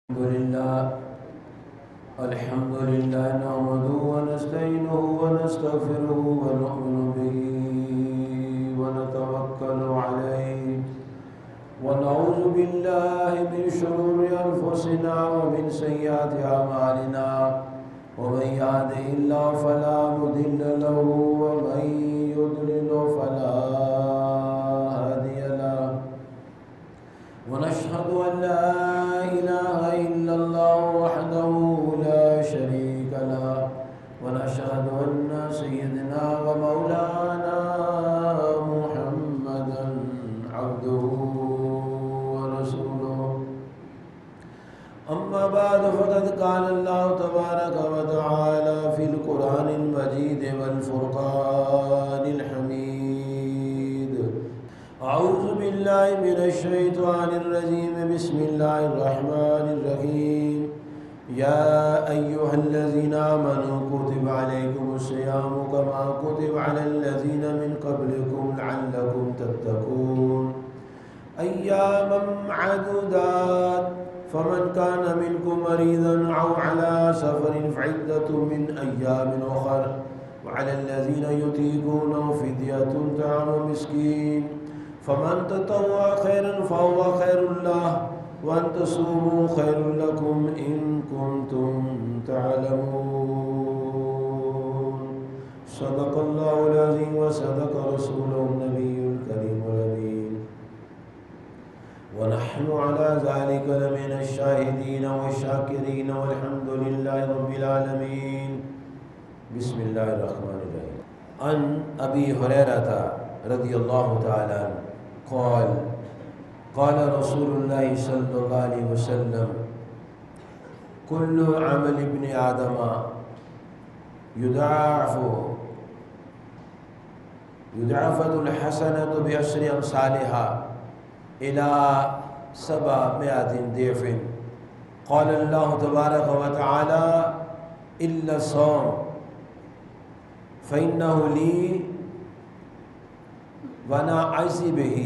الحمد لله نحمده ونستعينه ونستغفره ونؤمن به ونتوكل عليه ونعوذ بالله من شرور أنفسنا ومن سيئات أعمالنا ومن يهده الله فلا مضل له ومن يضلل فلا هادي له ونشهد أن لا إله إلا الله وحده لا شريك له ونشهد أن سيدنا ومولانا محمدا عبده ورسوله أما بعد فقد قال الله تبارك وتعالى في القرآن المجيد والفرقان الحميد أعوذ بالله من الشيطان الرجيم بسم الله الرحمن الرحيم يا أيها الذين آمنوا كتب عليكم الصيام كما كتب على الذين من قبلكم لعلكم تتقون أياما معدودات فمن كان منكم مريضا أو على سفر فعدة من أيام أخر وعلى الذين يطيقونه فدية طعام مسكين فمن تطوع خيرا فهو خير له وأن تصوموا خير لكم إن كنتم تعلمون صدق الله العظيم وصدق رسوله النبي الكريم الأمين ونحن على ذلك لمن الشاهدين والشاكرين والحمد لله رب العالمين بسم الله الرحمن الرحيم عن أبي هريرة رضي الله تعالى عنه قال قال رسول الله صلى الله عليه وسلم كل عمل ابن آدم يضاعف الحسنة بعشر أمثالها إلى 700 ضعف قال الله تبارك وتعالى إلا الصوم فإنه لي وأنا أجزي به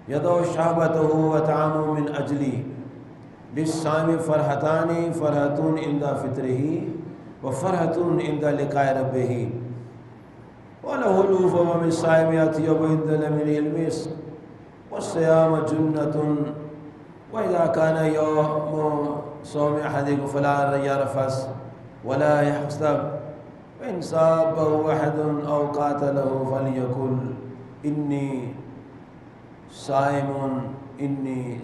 يدعو شعبته وطعامه من أجلي للصائم فرحتان فرحة عند فطره وفرحة عند لقاء ربه وله الوف ومن الصائم يأتي وعند لمنه المسك والصيام جنة وإذا كان يوم صوم أحدكم فلا يرفث ولا يحسب فإن صابه أحد أو قاتله فليقل إني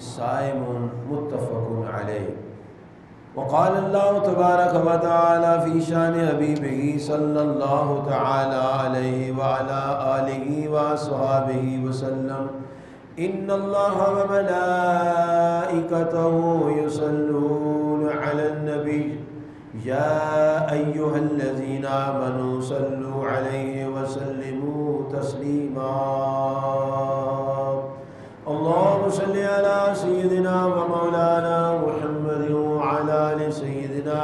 صائم متفق عليه وقال الله تبارك وتعالى في شان حبيبه صلى الله تعالى عليه وعلى آله وصحبه وسلم إن الله وملائكته يصلون على النبي يا أيها الذين آمنوا صلوا عليه وسلموا تسليما اللهم صل على سيدنا ومولانا محمد وعلى آل سيدنا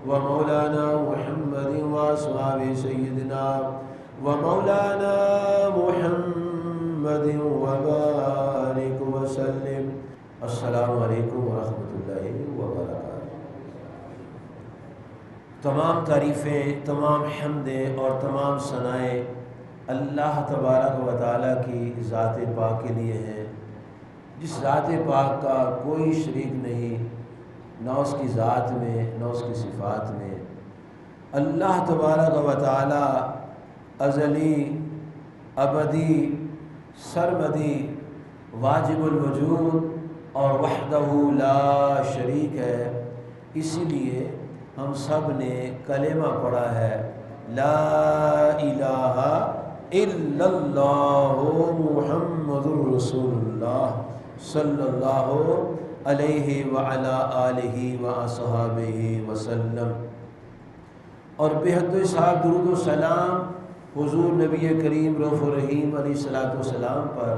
ومولانا محمد وأصحاب سيدنا ومولانا محمد وبارك وسلم السلام علیکم ورحمۃ اللہ وبرکاتہ۔ تمام تعریفیں، تمام حمدیں اور تمام ثنائیں اللہ تبارک و تعالیٰ کی ذات پاک کے لیے ہیں، جس ذات پاک کا کوئی شریک نہیں، نہ اس کی ذات میں نہ اس کی صفات میں۔ اللہ تبارک و تعالیٰ ازلی، ابدی، سرمدی، واجب الوجود اور وحدہ لا شریک ہے۔ اسی لیے ہم سب نے کلمہ پڑھا ہے لا الہ الا اللہ محمد رسول اللہ صلی اللہ علیہ وعلا آلہ وصحبہ وسلم۔ اور بحد و صاحب درود و سلام حضور نبی کریم رؤوف الرحیم علیہ الصلوۃ والسلام پر،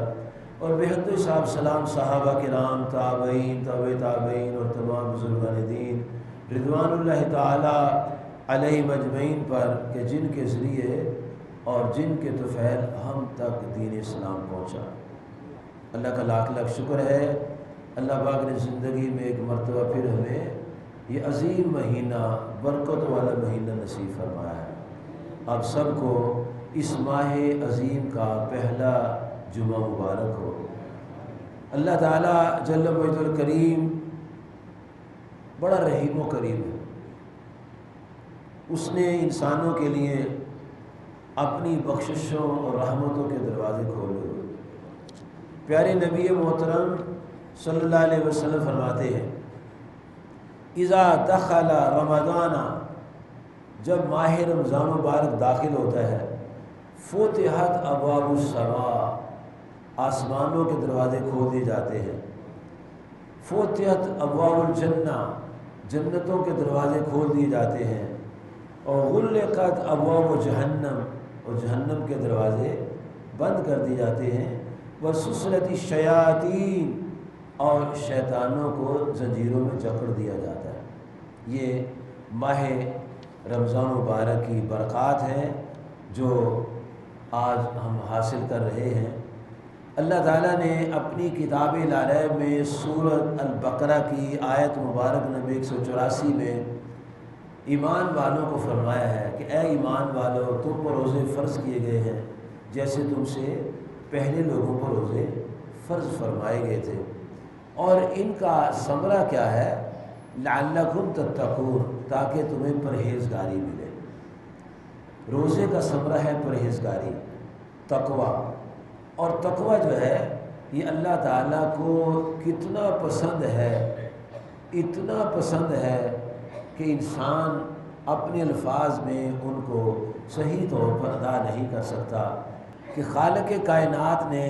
اور بحد و صاحب سلام صحابہ کرام، تابعین، تابع تابعین اور تمام بزرگان دین رضوان اللہ تعالی علیہ مجمعین پر کہ جن کے ذریعے اور جن کے طفیل ہم تک دین اسلام پہنچا۔ اللہ کا لاکھ لاکھ شکر ہے اللہ پاک نے زندگی میں ایک مرتبہ پھر ہمیں یہ عظیم مہینہ، برکت والا مہینہ نصیب فرمایا ہے۔ آپ سب کو اس ماہ عظیم کا پہلا جمعہ مبارک ہو۔ اللہ تعالیٰ جل مجدہ الکریم بڑا رحیم و کریم ہے۔ اس نے انسانوں کے لیے اپنی بخششوں اور رحمتوں کے دروازے کھولے ہوئے۔ پیارے نبی محترم صلی اللہ علیہ وسلم فرماتے ہیں اذا دخل رمضان، جب ماہ رمضان مبارک داخل ہوتا ہے، فتحت ابواب السماء، آسمانوں کے دروازے کھول دیے جاتے ہیں۔ فتحت ابواب الجنہ، جنتوں کے دروازے کھول دیے جاتے ہیں۔ اور غلقت ابواب جہنم، اور جہنم کے دروازے بند کر دیے جاتے ہیں۔ وسلسلت الشیاطین، اور شیطانوں کو زنجیروں میں جکڑ دیا جاتا ہے۔ یہ ماہ رمضان مبارک کی برکات ہیں جو آج ہم حاصل کر رہے ہیں۔ اللہ تعالیٰ نے اپنی کتاب لا ریب میں سورۃ البقرہ کی آیت مبارک نمبر 184 میں ایمان والوں کو فرمایا ہے کہ اے ایمان والو، تم پر روزے فرض کیے گئے ہیں جیسے تم سے پہلے لوگوں پر روزے فرض فرمائے گئے تھے، اور ان کا ثمرہ کیا ہے؟ لعلکم تتقون، تاکہ تمہیں پرہیزگاری ملے۔ روزے کا ثمرہ ہے پرہیزگاری، تقوی۔ اور تقوی جو ہے یہ اللہ تعالیٰ کو کتنا پسند ہے، اتنا پسند ہے کہ انسان اپنے الفاظ میں ان کو صحیح طور پر ادا نہیں کر سکتا۔ کہ خالق کائنات نے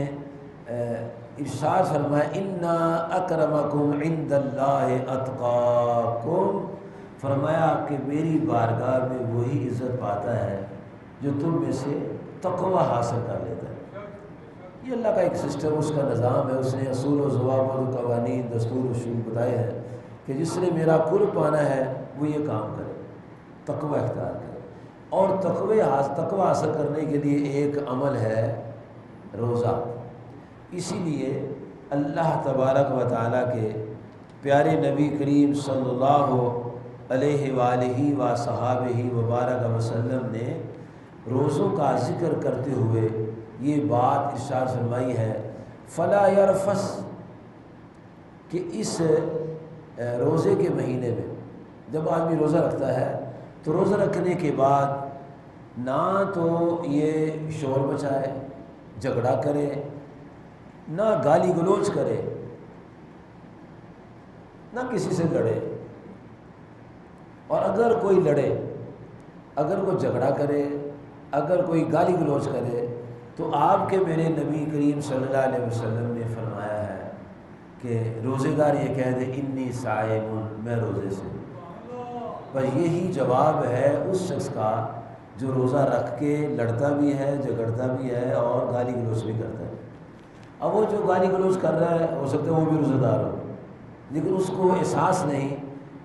ارشاد فرمایا انا اکرمکم عند اللہ اتقاکم، فرمایا کہ میری بارگاہ میں وہی عزت پاتا ہے جو تم میں سے تقوی حاصل کر لیتا ہے۔ یہ اللہ کا ایک سسٹم، اس کا نظام ہے۔ اس نے اصول و ضوابط و قوانین، دستور و شروع بتائے ہیں کہ جس نے میرا قرب پانا ہے وہ یہ کام کرے، تقوی اختیار کرے۔ اور تقوی حاصل کرنے کے لیے ایک عمل ہے روزہ۔ اسی لیے اللہ تبارک و تعالیٰ کے پیارے نبی کریم صلی اللہ علیہ وآلہ وصحابہ وبارک وسلم نے روزوں کا ذکر کرتے ہوئے یہ بات ارشاد فرمائی ہے فلا یرفث، کہ اس روزے کے مہینے میں جب آدمی روزہ رکھتا ہے تو روزہ رکھنے کے بعد نہ تو یہ شور مچائے، جھگڑا کرے، نہ گالی گلوچ کرے، نہ کسی سے لڑے۔ اور اگر کوئی لڑے، اگر کوئی جھگڑا کرے، اگر کوئی گالی گلوچ کرے، تو آپ کے میرے نبی کریم صلی اللہ علیہ وسلم نے فرمایا ہے کہ روزے دار یہ کہہ دے انی صائم، میں روزے سے۔ پر یہی جواب ہے اس شخص کا جو روزہ رکھ کے لڑتا بھی ہے، جھگڑتا بھی ہے اور گالی گلوچ بھی کرتا ہے۔ اب وہ جو گالی گلوچ کر رہا ہے ہو سکتا ہے وہ بھی روزہ دار ہو، لیکن اس کو احساس نہیں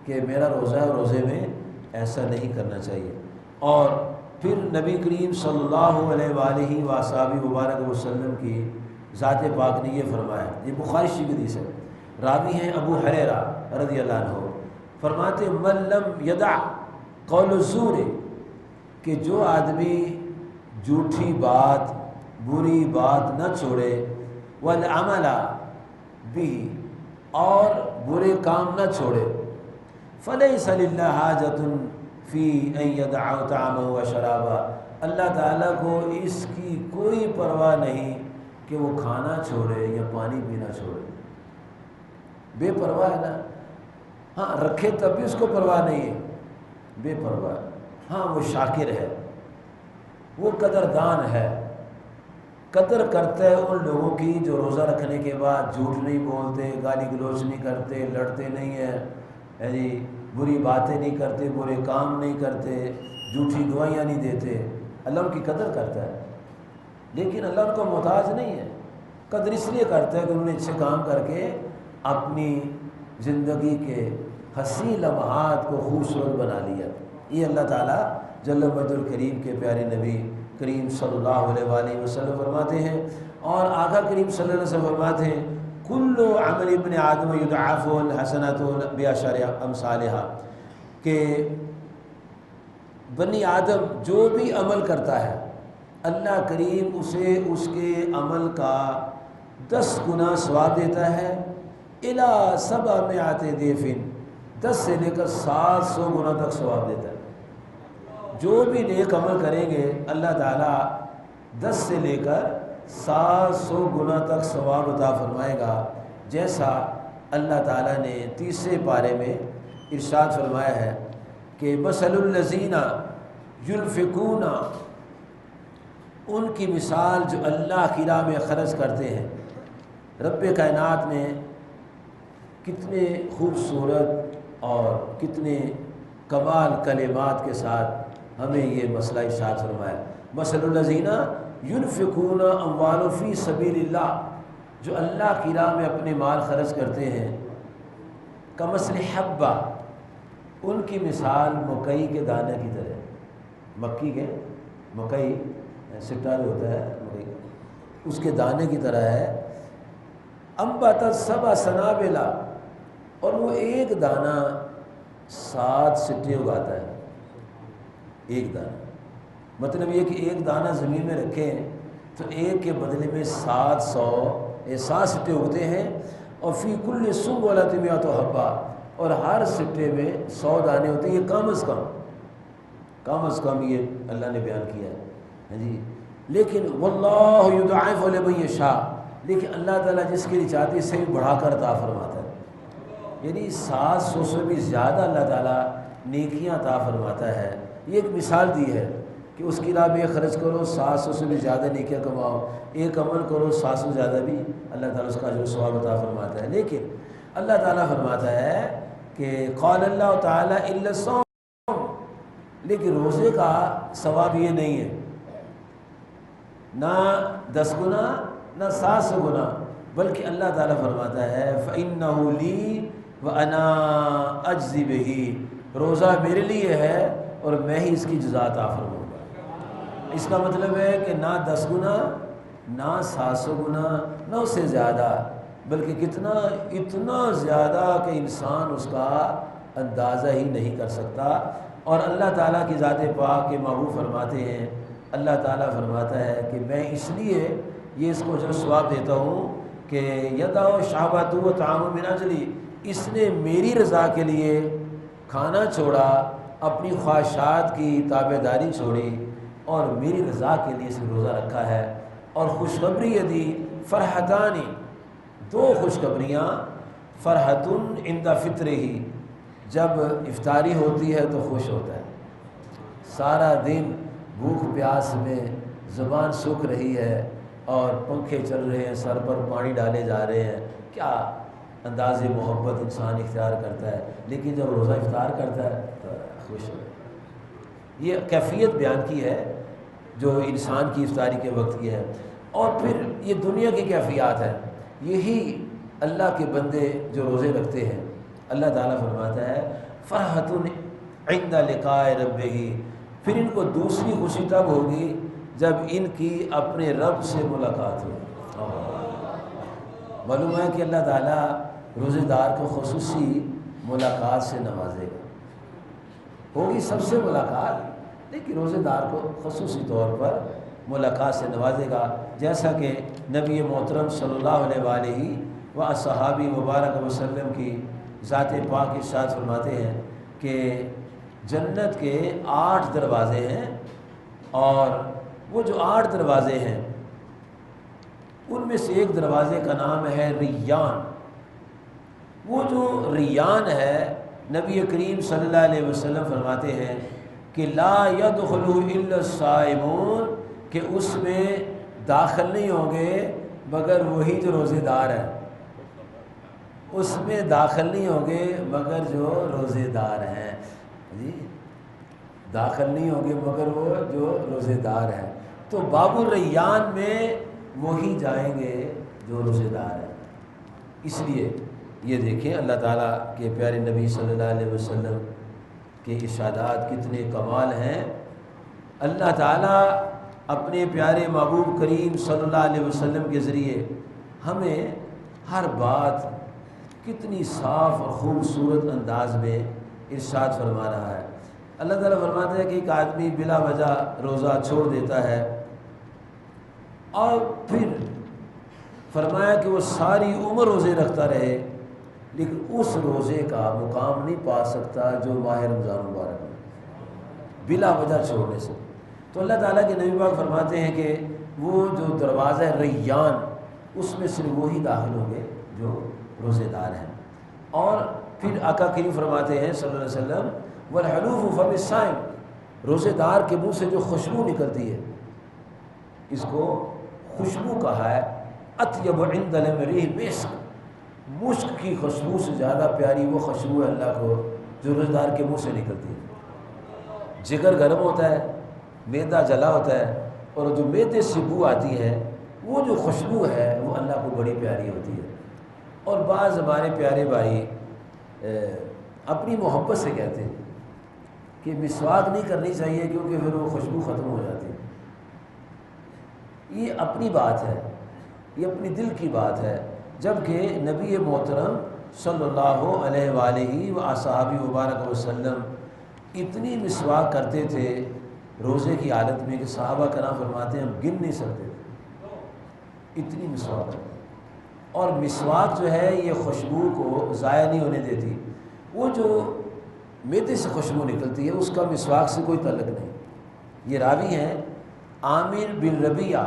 کہ میرا روزہ ہے، روزے میں ایسا نہیں کرنا چاہیے۔ اور پھر نبی کریم صلی اللہ علیہ وآلہ وصحبہ وبارک وسلم کی ذات پاک نے یہ فرمایا، یہ بخاری شریف کی حدیث ہے، راوی ہیں ابو ہریرہ رضی اللہ عنہ، فرماتے من لم یدع قول الزور، کہ جو آدمی جھوٹی بات، بری بات نہ چھوڑے، والعمل بھی، اور برے کام نہ چھوڑے، فلیس للہ حاجۃ فی ان یدع طعامہ و شرابہ، اللہ تعالیٰ کو اس کی کوئی پرواہ نہیں کہ وہ کھانا چھوڑے یا پانی پینا چھوڑے۔ بے پرواہ ہے نا، ہاں رکھے تب بھی اس کو پرواہ نہیں ہے، بے پرواہ۔ ہاں وہ شاکر ہے، وہ قدردان ہے، قدر کرتا ہے ان لوگوں کی جو روزہ رکھنے کے بعد جھوٹ نہیں بولتے، گالی گلوچ نہیں کرتے، لڑتے نہیں ہیں جی، بری باتیں نہیں کرتے، برے کام نہیں کرتے، جھوٹی گواہیاں نہیں دیتے۔ اللہ ان کی قدر کرتا ہے، لیکن اللہ ان کو محتاج نہیں ہے۔ قدر اس لیے کرتا ہے کہ انہوں نے اچھے کام کر کے اپنی زندگی کے حسین لمحات کو خوبصورت بنا لیا۔ یہ اللہ تعالیٰ جل مجدہ الکریم کے پیارے نبی کریم صلی اللہ علیہ وآلہ وسلم فرماتے ہیں، اور آقا کریم صلی اللہ علیہ وسلم فرماتے ہیں کل عمل ابن آدم یضاعف الحسنۃ بعشر امثالها، کہ بنی آدم جو بھی عمل کرتا ہے اللہ کریم اسے اس کے عمل کا 10 گنا ثواب دیتا ہے، الی 700 ضعف، 10 سے لے کر 700 گنا تک ثواب دیتا ہے۔ جو بھی نیک عمل کریں گے اللہ تعالیٰ 10 سے لے کر 700 گنا تک ثواب عطا فرمائے گا، جیسا اللہ تعالیٰ نے 30 پارے میں ارشاد فرمایا ہے کہ مثل الذین ينفقون، ان کی مثال جو اللہ کی راہ میں خرچ کرتے ہیں۔ رب کائنات نے کتنے خوبصورت اور کتنے کمال کلمات کے ساتھ ہمیں یہ مسئلہ ارشاد فرمایا، مثل الذین ينفقون اموالهم فی سبیل اللہ، جو اللہ کی راہ میں اپنے مال خرچ کرتے ہیں، کمثل حبہ، ان کی مثال مکئی کے دانے کی طرح، مکی کے مکئی سٹا جو ہوتا ہے مکئی کا، اس کے دانے کی طرح ہے، انبتت 7 سنابل، اور وہ ایک دانہ 7 سٹے اگاتا ہے، ایک دانہ، مطلب یہ کہ ایک دانہ زمین میں رکھیں تو ایک کے بدلے میں 700 سٹے اگتے ہیں، اور فی کل سنبلۃ 100 حبہ، اور ہر سٹے میں 100 دانے ہوتے ہیں۔ یہ کم از کم یہ اللہ نے بیان کیا ہے، ہاں جی۔ لیکن واللہ یضاعف لمن یشاء، لیکن اللہ تعالیٰ جس کے لیے چاہتے اس سے بھی بڑھا کر عطا فرماتا ہے، یعنی 700 سے بھی زیادہ اللہ تعالیٰ نیکیاں عطا فرماتا ہے۔ یہ ایک مثال دی ہے کہ اس کی راہ میں خرچ کرو 700 سے بھی زیادہ نیکیاں کماؤ، ایک عمل کرو 700 سے زیادہ بھی اللہ تعالیٰ اس کا جو ثواب عطا فرماتا ہے۔ لیکن اللہ تعالیٰ فرماتا ہے کہ قال اللہ تعالیٰ الا الصوم، لیکن روزے کا ثواب یہ نہیں ہے، نہ 10 گنا نہ 700 گنا، بلکہ اللہ تعالیٰ فرماتا ہے فَإِنَّهُ لِي وَأَنَا أَجْزِي بِهِ، روزہ میرے لیے ہے اور میں ہی اس کی جزا عطا فرماؤں گا۔ اس کا مطلب ہے کہ نہ 10 گنا نہ 700 گنا نہ اس سے زیادہ، بلکہ کتنا، اتنا زیادہ کہ انسان اس کا اندازہ ہی نہیں کر سکتا۔ اور اللہ تعالیٰ کی ذات پاک کے محبوب فرماتے ہیں، اللہ تعالیٰ فرماتا ہے کہ میں اس لیے یہ اس کو جو ثواب دیتا ہوں کہ یدع شہوۃ و طعام من اجلی، اس نے میری رضا کے لیے کھانا چھوڑا، اپنی خواہشات کی تابع داری چھوڑی، اور میری رضا کے لیے اس نے روزہ رکھا ہے۔ اور خوشخبری یہ دی فرحتانی، 2 خوشخبریاں، فرحتن عند فطرہ، جب افطاری ہوتی ہے تو خوش ہوتا ہے، سارا دن بھوک پیاس میں زبان سوکھ رہی ہے اور پنکھے چل رہے ہیں، سر پر پانی ڈالے جا رہے ہیں، کیا انداز محبت انسان اختیار کرتا ہے، لیکن جب روزہ افطار کرتا ہے تو خوش ہو۔ یہ کیفیت بیان کی ہے جو انسان کی افطاری کے وقت کی ہے۔ اور پھر یہ دنیا کی کیفیات ہے، یہی اللہ کے بندے جو روزے رکھتے ہیں، اللہ تعالیٰ فرماتا ہے فرحۃ عند لقاء ربہ، پھر ان کو دوسری خوشی تب ہوگی جب ان کی اپنے رب سے ملاقات ہو۔ معلوم ہے کہ اللہ تعالیٰ روزے دار کو خصوصی ملاقات سے نوازے گا، ہوگی سب سے ملاقات، لیکن روزے دار کو خصوصی طور پر ملاقات سے نوازے گا، جیسا کہ نبی محترم صلی اللہ علیہ وآلہ و صحابی مبارک وسلم کی ذات پاک ارشاد فرماتے ہیں کہ جنت کے 8 دروازے ہیں، اور وہ جو 8 دروازے ہیں ان میں سے ایک دروازے کا نام ہے ریان۔ وہ جو ریان ہے نبی کریم صلی اللہ علیہ وسلم فرماتے ہیں کہ لا يدخل الا الصائمون، کہ اس میں داخل نہیں ہوں گے مگر وہی جو روزے دار ہیں، اس میں داخل نہیں ہوں گے مگر جو روزے دار ہیں، جی داخل نہیں ہوں گے مگر وہ جو روزے دار ہیں۔ تو باب الریان میں وہی جائیں گے جو روزے دار ہیں۔ اس لیے یہ دیکھیں اللہ تعالیٰ کے پیارے نبی صلی اللہ علیہ وسلم کے ارشادات کتنے کمال ہیں۔ اللہ تعالیٰ اپنے پیارے محبوب کریم صلی اللہ علیہ وسلم کے ذریعے ہمیں ہر بات کتنی صاف اور خوبصورت انداز میں ارشاد فرما رہا ہے۔ اللہ تعالیٰ فرماتے ہیں کہ ایک آدمی بلا وجہ روزہ چھوڑ دیتا ہے اور پھر فرمایا کہ وہ ساری عمر روزے رکھتا رہے لیکن اس روزے کا مقام نہیں پا سکتا جو ماہ رمضان مبارک میں بلا وجہ چھوڑنے سے۔ تو اللہ تعالیٰ کے نبی پاک فرماتے ہیں کہ وہ جو دروازہ ریان اس میں صرف وہی داخل ہوں گے جو روزے دار ہیں۔ اور پھر آقا کریم فرماتے ہیں صلی اللہ علیہ وسلم والحلوف فم الصائم، روزے دار کے منہ سے جو خوشبو نکلتی ہے اس کو خوشبو کہا ہے، اطیب عند المریح مسک، مشک کی خوشبو سے زیادہ پیاری وہ خوشبو ہے اللہ کو جو روزے دار کے منہ سے نکلتی ہے۔ جگر گرم ہوتا ہے، معدہ جلا ہوتا ہے، اور جو معدے سے بو آتی ہے وہ جو خوشبو ہے وہ اللہ کو بڑی پیاری ہوتی ہے۔ اور بعض ہمارے پیارے بھائی اپنی محبت سے کہتے ہیں کہ مسواک نہیں کرنی چاہیے کیونکہ پھر وہ خوشبو ختم ہو جاتی ہے۔ یہ اپنی بات ہے، یہ اپنی دل کی بات ہے، جبکہ نبی محترم صلی اللہ علیہ وآلہ وصحبہ وبارک وسلم اتنی مسواک کرتے تھے روزے کی حالت میں کہ صحابہ کرام فرماتے ہیں ہم گن نہیں سکتے تھے، اتنی مسواک کرتے۔ اور مسواک جو ہے یہ خوشبو کو ضائع نہیں ہونے دیتی، وہ جو معدے سے خوشبو نکلتی ہے اس کا مسواک سے کوئی تعلق نہیں۔ یہ راوی ہیں عامر بن ربیعہ،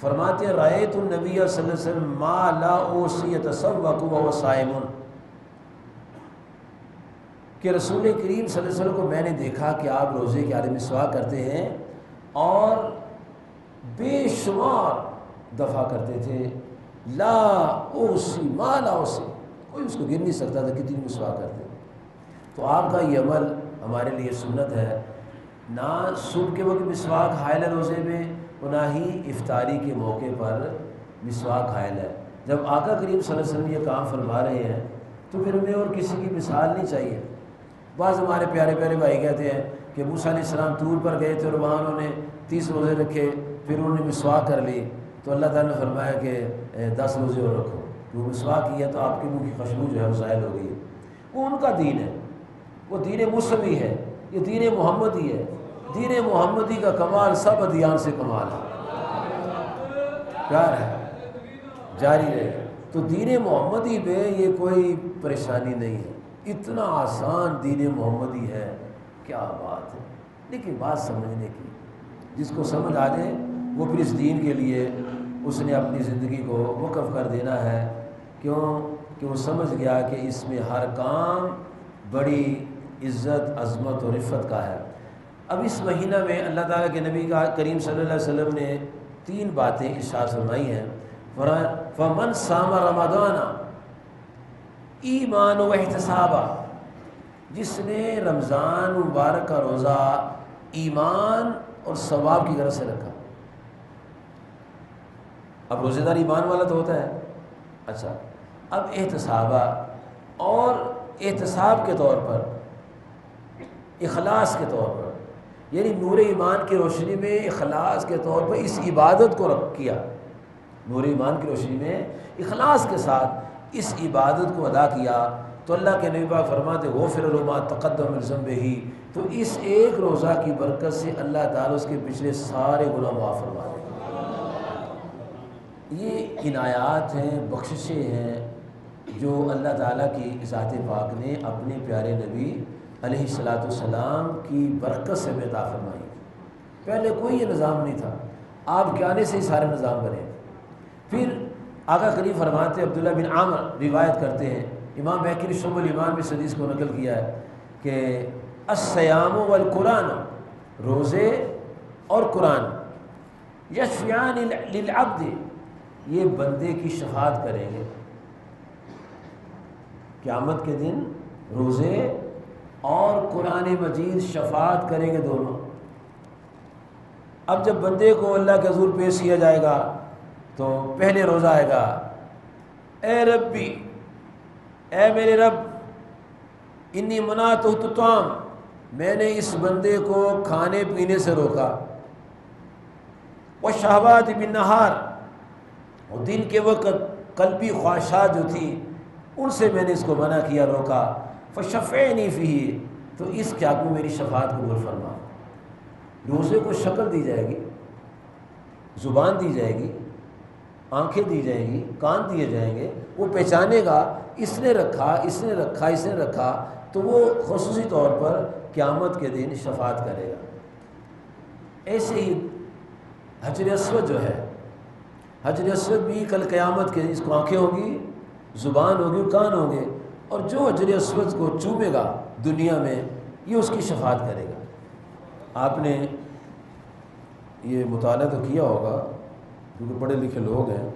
فرماتے ہیں رأیت النبی صلی اللہ علیہ وسلم ما لا اوصی یتسوق وهو صائم، کہ رسول کریم صلی اللہ علیہ وسلم کو میں نے دیکھا کہ آپ روزے کے حالت میں مسواک کرتے ہیں اور بے شمار دفعہ کرتے تھے، لا اوصی ما لا اوصی، کوئی اس کو گر نہیں سکتا تھا کتنی مسواک کرتے۔ تو آپ کا یہ عمل ہمارے لیے سنت ہے، نہ صبح کے وقت مسواک حائل ہے روزے میں اور نہ ہی افطاری کے موقع پر مسواک حائل ہے۔ جب آقا کریم صلی اللہ علیہ وسلم یہ کام فرما رہے ہیں تو پھر ہمیں اور کسی کی مثال نہیں چاہیے۔ بعض ہمارے پیارے پیارے بھائی کہتے ہیں کہ موسیٰ علیہ السلام طور پر گئے تھے اور وہاں انہوں نے 30 روزے رکھے، پھر انہوں نے مسواک کر لی تو اللہ تعالیٰ نے فرمایا کہ 10 روزے اور رکھو، وہ مسواک کیا تو آپ کے منہ کی خوشبو جو ہے وہ ظاہر ہو گئی۔ وہ ان کا دین ہے، وہ دین مسلمی ہے، یہ دین محمدی ہے۔ دین محمدی کا کمال سب ادیان سے کمال ہے، پیار ہے جاری رہے۔ تو دین محمدی میں یہ کوئی پریشانی نہیں ہے، اتنا آسان دین محمدی ہے، کیا بات ہے۔ لیکن بات سمجھنے کی، جس کو سمجھ آ جائے وہ پھر اس دین کے لیے اس نے اپنی زندگی کو وقف کر دینا ہے، کیوں کہ وہ سمجھ گیا کہ اس میں ہر کام بڑی عزت عظمت اور عفت کا ہے۔ اب اس مہینہ میں اللہ تعالیٰ کے نبی کا کریم صلی اللہ علیہ وسلم نے 3 باتیں ارشاد فرمائی ہیں۔ فمن صام رمضان ایمان و احتسابا، جس نے رمضان مبارک کا روزہ ایمان اور ثواب کی غرض سے رکھا۔ اب روزے دار ایمان والا تو ہوتا ہے، اچھا اب احتسابا، اور احتساب کے طور پر، اخلاص کے طور پر، یعنی نور ایمان کی روشنی میں اخلاص کے طور پر اس عبادت کو کیا، نور ایمان کی روشنی میں اخلاص کے ساتھ اس عبادت کو ادا کیا تو اللہ کے نبی پاک فرماتے غفر له ما تقدم من ذنبہ، تو اس ایک روزہ کی برکت سے اللہ تعالیٰ اس کے پچھلے سارے گناہ معاف فرما دے۔ یہ عنایات ہیں، بخششیں ہیں جو اللہ تعالیٰ کی ذات پاک نے اپنے پیارے نبی علیہ الصلاۃ والسلام کی برکت سے عطا فرمائی۔ پہلے کوئی یہ نظام نہیں تھا، آپ کے آنے سے ہی سارے نظام بنے۔ پھر آقا کریم فرماتے عبداللہ بن عامر روایت کرتے ہیں، امام بہقی نے شعب الایمان میں اس حدیث کو نقل کیا ہے کہ الصیام والقرآن، روزے اور قرآن، یشفعان للعبد، یہ بندے کی شفاعت کریں گے قیامت کے دن۔ روزے اور قرآن مجید شفاعت کریں گے دونوں۔ اب جب بندے کو اللہ کے حضور پیش کیا جائے گا تو پہلے روزہ آئے گا، اے ربی، اے میرے رب، انی منعتہ الطعام، میں نے اس بندے کو کھانے پینے سے روکا، والشہوات بالنہار، اور دن کے وقت قلبی خواہشات جو تھی ان سے میں نے اس کو منع کیا، روکا۔ فشفعنی فیہ، تو اس کے حق میں میری شفاعت قبول فرما۔ روزے کو شکل دی جائے گی، زبان دی جائے گی، آنکھیں دی جائیں گی، کان دیے جائیں گے، وہ پہچانے گا اس نے رکھا، اس نے رکھا، اس نے رکھا، تو وہ خصوصی طور پر قیامت کے دن شفاعت کرے گا۔ ایسے ہی حجر اسود جو ہے، حجر اسود بھی کل قیامت کے دن اس کو آنکھیں ہوگی، زبان ہوگی، کان ہوں گے، اور جو حجر اسود کو چومے گا دنیا میں یہ اس کی شفاعت کرے گا۔ آپ نے یہ مطالعہ تو کیا ہوگا کیونکہ پڑھے لکھے لوگ ہیں،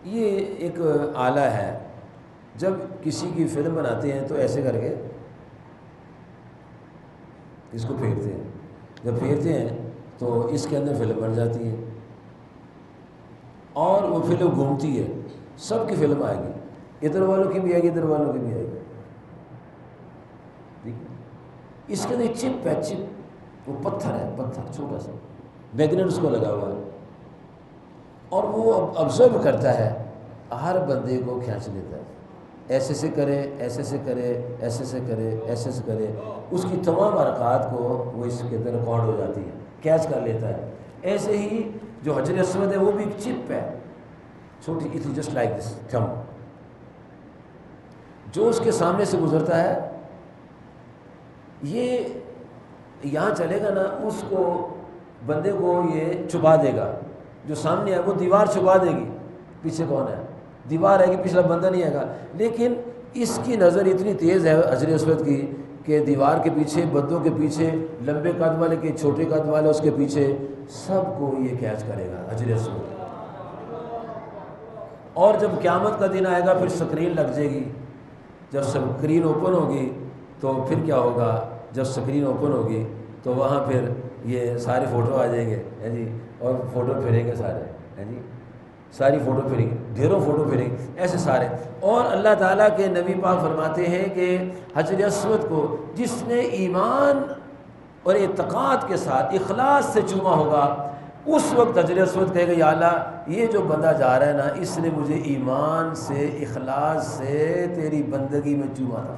یہ ایک آلہ ہے، جب کسی کی فلم بناتے ہیں تو ایسے کر کے اس کو پھیرتے ہیں، جب پھیرتے ہیں تو اس کے اندر فلم بن جاتی ہے اور وہ فلم گھومتی ہے، سب کی فلم آئے گی، ادھر والوں کی بھی آئے گی، ادھر والوں کی بھی آئے گی، ٹھیک ہے۔ اس کے اندر چپ ہے، چپ، وہ پتھر ہے، پتھر چھوٹا سا میگنیٹ اس کو لگا ہوا ہے، اور وہ آبزرو کرتا ہے، ہر بندے کو کھینچ لیتا ہے، ایسے سے کرے، ایسے سے کرے، ایسے سے کرے، ایسے سے کرے، اس کی تمام حرکات کو وہ اس کے اندر ریکارڈ ہو جاتی ہے، کیچ کر لیتا ہے۔ ایسے ہی جو حجر اسود ہے وہ بھی ایک چپ ہے، چھوٹی، it is just like this them, جو اس کے سامنے سے گزرتا ہے یہ یہاں چلے گا نا، اس کو بندے کو یہ چھپا دے گا، جو سامنے ہے وہ دیوار چھپا دے گی، پیچھے کون ہے، دیوار ہے کہ پچھلا بندہ نہیں آئے گا، لیکن اس کی نظر اتنی تیز ہے حجر اسود کی کہ دیوار کے پیچھے، بندوں کے پیچھے، لمبے قد والے کے، چھوٹے قد والے اس کے پیچھے، سب کو یہ کیچ کرے گا حجر اسود۔ اور جب قیامت کا دن آئے گا پھر سکرین لگ جائے گی، جب سکرین اوپن ہوگی تو پھر کیا ہوگا، جب سکرین اوپن ہوگی تو وہاں پھر یہ سارے فوٹو آ جائیں گے، ہے جی، اور فوٹو پھریں گے سارے، ہے جی، ساری فوٹو پھریں گے، ڈھیروں فوٹو پھریں گے، ایسے سارے۔ اور اللہ تعالیٰ کے نبی پاک فرماتے ہیں کہ حجر اسود کو جس نے ایمان اور اعتقاد کے ساتھ اخلاص سے چوما ہوگا، اس وقت حجر اسود کہے گا یا اللہ یہ جو بندہ جا رہا ہے نا، اس نے مجھے ایمان سے، اخلاص سے تیری بندگی میں چوما تھا۔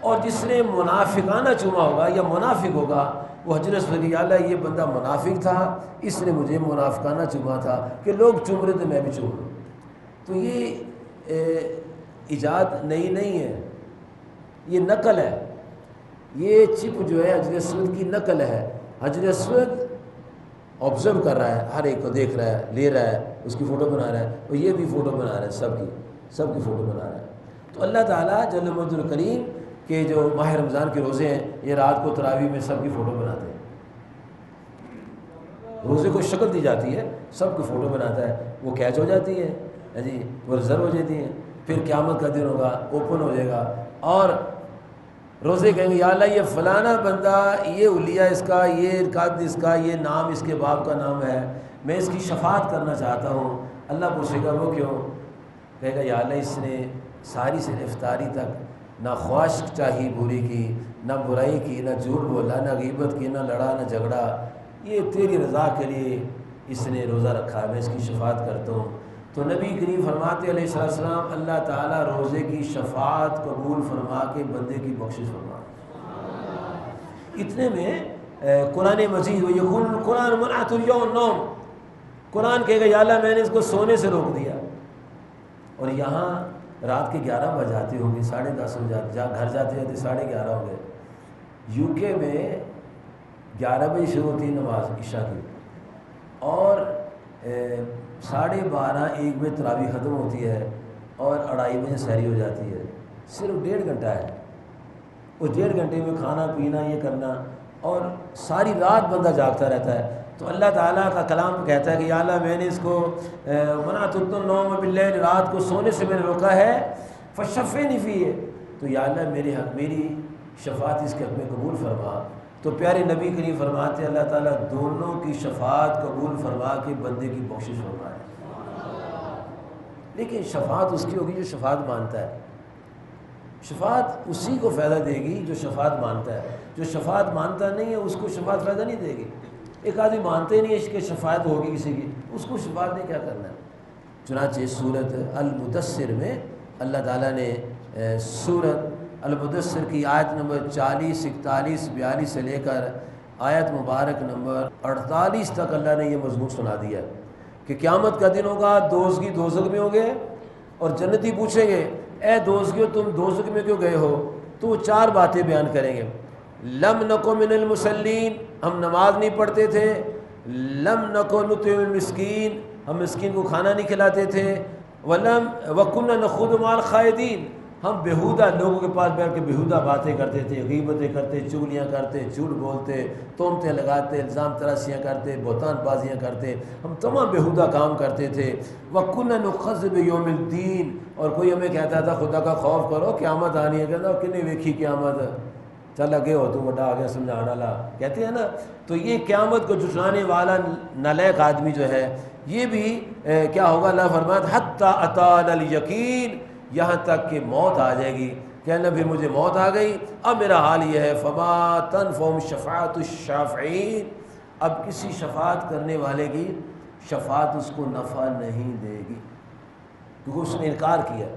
اور جس نے منافقانہ چوما ہوگا یا منافق ہوگا، وہ حجر اسود یا اللہ یہ بندہ منافق تھا، اس نے مجھے منافقانہ چوما تھا کہ لوگ چوم رہے تھے میں بھی چوم لوں۔ تو یہ ایجاد نئی نہیں ہے، یہ نقل ہے، یہ چپ جو ہے حجر اسود کی نقل ہے۔ حجر اسود آبزرو کر رہا ہے، ہر ایک کو دیکھ رہا ہے، لے رہا ہے، اس کی فوٹو بنا رہا ہے، اور یہ بھی فوٹو بنا رہا ہے، سب کی فوٹو بنا رہا ہے۔ تو اللہ تعالیٰ جل مجد الکریم کہ جو ماہ رمضان کے روزے ہیں، یہ رات کو تراویح میں سب کی فوٹو بناتے ہیں، روزے کو شکل دی جاتی ہے، سب کی فوٹو بناتا ہے، وہ کیچ ہو جاتی ہے جی، وہ ریزرو ہو جاتی ہیں، پھر قیامت کا دن ہوگا، اوپن ہو جائے گا، اور روزے کہیں گے یا اللہ یہ فلانا بندہ، یہ حلیہ اس کا، یہ ارکاد اس کا، یہ نام اس کے باپ کا نام ہے، میں اس کی شفاعت کرنا چاہتا ہوں۔ اللہ پوچھے گا وہ کیوں؟ کہے گا یا اللہ اس نے ساری سے افطاری تک نہ خواہش چاہی بری کی، نہ برائی کی، نہ جھوٹ بولا، نہ غیبت کی، نہ لڑا، نہ جھگڑا، یہ تیری رضا کے لیے اس نے روزہ رکھا ہے، میں اس کی شفاعت کرتا ہوں۔ تو نبی کریم فرماتے علیہ السلام اللہ تعالیٰ روزے کی شفاعت قبول فرما کے بندے کی بخشش فرما۔ اتنے میں قرآن مجید وَيَقُولُ الْقُرْآنُ مَنْعَتُ الْيَوْمِ النَّوْمِ، قرآن کہے گا یا اللہ میں نے اس کو سونے سے روک دیا۔ اور یہاں رات کے 11 بج جاتے ہوں گے، 10:30 ہو جاتے، گھر جاتے جاتے 11:30 ہو گئے۔ یو کے میں 11 بجے شروع ہوتی ہے نماز عشاء کی، اور 12:30 1 بجے تراویح ختم ہوتی ہے، اور 2:30 بجے سحری ہو جاتی ہے۔ صرف 1.5 گھنٹہ ہے، اس 1.5 گھنٹے میں کھانا پینا یہ کرنا، اور ساری رات بندہ جاگتا رہتا ہے۔ تو اللہ تعالیٰ کا کلام کہتا ہے کہ یا اللہ میں نے اس کو منعت النوم باللیل، رات کو سونے سے میں نے روکا ہے، فشفعنی فیہ، تو یا اللہ میری شفاعت اس کے حق میں قبول فرما۔ تو پیارے نبی کریم فرماتے ہیں اللہ تعالیٰ دونوں کی شفاعت قبول فرما کے بندے کی بخشش فرمائے۔ لیکن شفاعت اس کی ہوگی جو شفاعت مانتا ہے، شفاعت اسی کو فائدہ دے گی جو شفاعت مانتا ہے، جو شفاعت مانتا نہیں ہے اس کو شفاعت فائدہ نہیں دے گی۔ ایک آدمی مانتے ہی نہیں ہے کہ شفاعت ہوگی کسی کی، اس کو شفاعت نے کیا کرنا ہے؟ چنانچہ سورت المدثر میں اللہ تعالیٰ نے سورت المدثر کی آیت نمبر 40، 41، 42 سے لے کر آیت مبارک نمبر 48 تک اللہ نے یہ مضمون سنا دیا کہ قیامت کا دن ہوگا، دوزخی دوزخ میں ہوں گے اور جنتی پوچھیں گے اے دوزخیو تم دوزخ میں کیوں گئے ہو؟ تو وہ 4 باتیں بیان کریں گے۔ لم نکو من المصلین، ہم نماز نہیں پڑھتے تھے۔ لم نکو نطعم المسکین، ہم مسکین کو کھانا نہیں کھلاتے تھے۔ وکنا نخوض مع الخائضین، ہم بیہودہ لوگوں کے پاس بیٹھ کے بیہودہ باتیں کرتے تھے، غیبتیں کرتے، چغلیاں کرتے، جھوٹ بولتے، تہمتیں لگاتے، الزام تراشیاں کرتے، بہتان بازیاں کرتے، ہم تمام بیہودہ کام کرتے تھے۔ وکنا نکذب بیوم الدین، اور کوئی ہمیں کہتا تھا خدا کا خوف کرو قیامت آنی ہے، کہتا کنے ویکھی قیامت، چل لگے ہو تو بڑا آگے سمجھانا لا، کہتے ہیں نا۔ تو یہ قیامت کو جھٹلانے والا نالائق آدمی جو ہے یہ بھی کیا ہوگا؟ اللہ فرماتا حتی اتانا الیقین، یہاں تک کہ موت آ جائے گی، کہنا پھر مجھے موت آ گئی، اب میرا حال یہ ہے فما تنفعهم شفاعت الشافعین، اب کسی شفاعت کرنے والے کی شفاعت اس کو نفع نہیں دے گی، کیونکہ اس نے انکار کیا۔